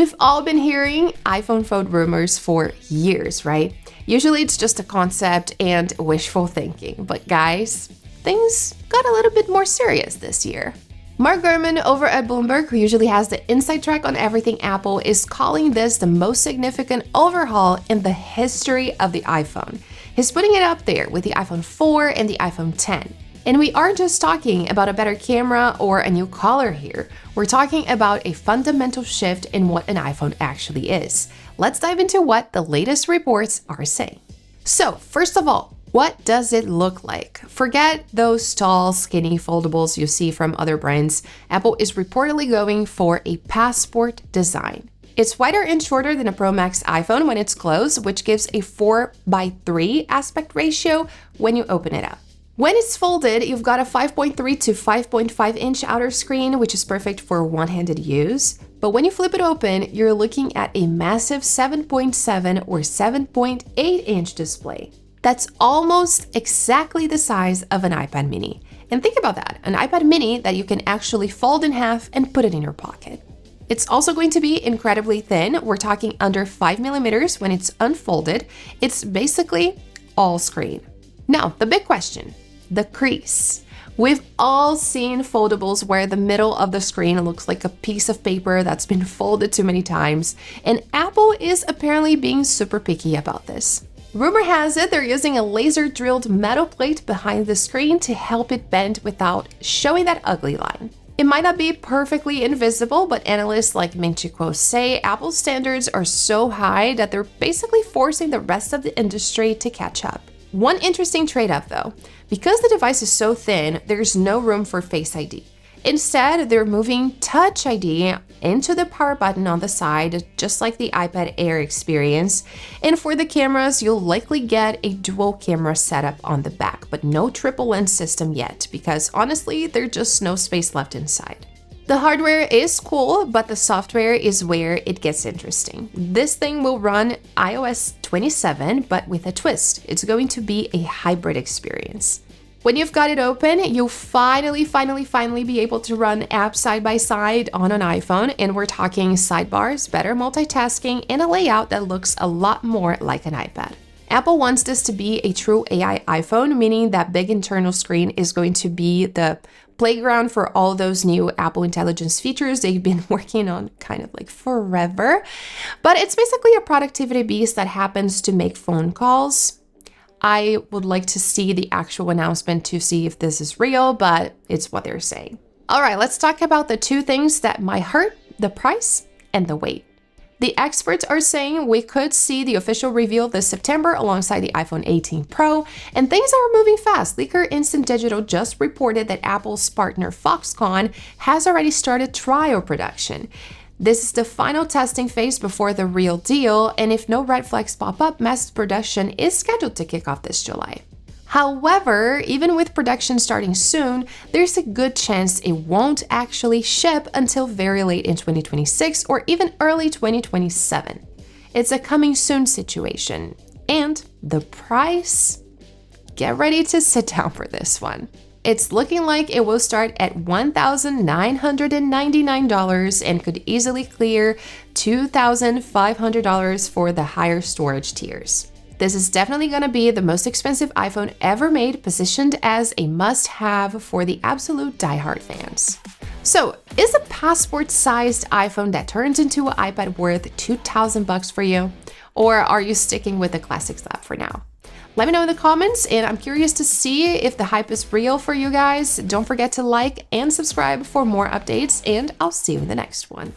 We've all been hearing iPhone phone rumors for years, right? Usually it's just a concept and wishful thinking, but guys, things got a little bit more serious this year. Mark Gurman over at Bloomberg, who usually has the inside track on everything Apple, is calling this the most significant overhaul in the history of the iPhone. He's putting it up there with the iPhone 4 and the iPhone 10. And we aren't just talking about a better camera or a new color here. We're talking about a fundamental shift in what an iPhone actually is. Let's dive into what the latest reports are saying. So, first of all, what does it look like? Forget those tall, skinny foldables you see from other brands. Apple is reportedly going for a passport design. It's wider and shorter than a Pro Max iPhone when it's closed, which gives a 4:3 aspect ratio when you open it up. When it's folded, you've got a 5.3 to 5.5 inch outer screen, which is perfect for one-handed use. But when you flip it open, you're looking at a massive 7.7 or 7.8 inch display. That's almost exactly the size of an iPad mini. And think about that, an iPad mini that you can actually fold in half and put it in your pocket. It's also going to be incredibly thin. We're talking under 5 millimeters when it's unfolded. It's basically all screen. Now, the big question, the crease. We've all seen foldables where the middle of the screen looks like a piece of paper that's been folded too many times, and Apple is apparently being super picky about this. Rumor has it they're using a laser-drilled metal plate behind the screen to help it bend without showing that ugly line. It might not be perfectly invisible, but analysts like Ming-Chi Kuo say Apple's standards are so high that they're basically forcing the rest of the industry to catch up. One interesting trade-off though, because the device is so thin, there's no room for Face ID. Instead, they're moving Touch ID into the power button on the side, just like the iPad Air experience. And for the cameras, you'll likely get a dual camera setup on the back, but no triple lens system yet, because honestly, there's just no space left inside. The hardware is cool, but the software is where it gets interesting. This thing will run iOS 27, but with a twist. It's going to be a hybrid experience. When you've got it open, you'll finally be able to run apps side by side on an iPhone, and we're talking sidebars, better multitasking, and a layout that looks a lot more like an iPad. Apple wants this to be a true AI iPhone, meaning that big internal screen is going to be the playground for all those new Apple Intelligence features they've been working on kind of like forever. But it's basically a productivity beast that happens to make phone calls. I would like to see the actual announcement to see if this is real, but it's what they're saying. All right, let's talk about the two things that might hurt: the price and the weight. The experts are saying we could see the official reveal this September alongside the iPhone 18 Pro, and things are moving fast. Leaker Instant Digital just reported that Apple's partner Foxconn has already started trial production. This is the final testing phase before the real deal, and if no red flags pop up, mass production is scheduled to kick off this July. However, even with production starting soon, there's a good chance it won't actually ship until very late in 2026 or even early 2027. It's a coming soon situation. And the price? Get ready to sit down for this one. It's looking like it will start at $1,999 and could easily clear $2,500 for the higher storage tiers. This is definitely going to be the most expensive iPhone ever made, positioned as a must-have for the absolute diehard fans. So, is a passport-sized iPhone that turns into an iPad worth $2,000 for you? Or are you sticking with the classic slab for now? Let me know in the comments, and I'm curious to see if the hype is real for you guys. Don't forget to like and subscribe for more updates, and I'll see you in the next one.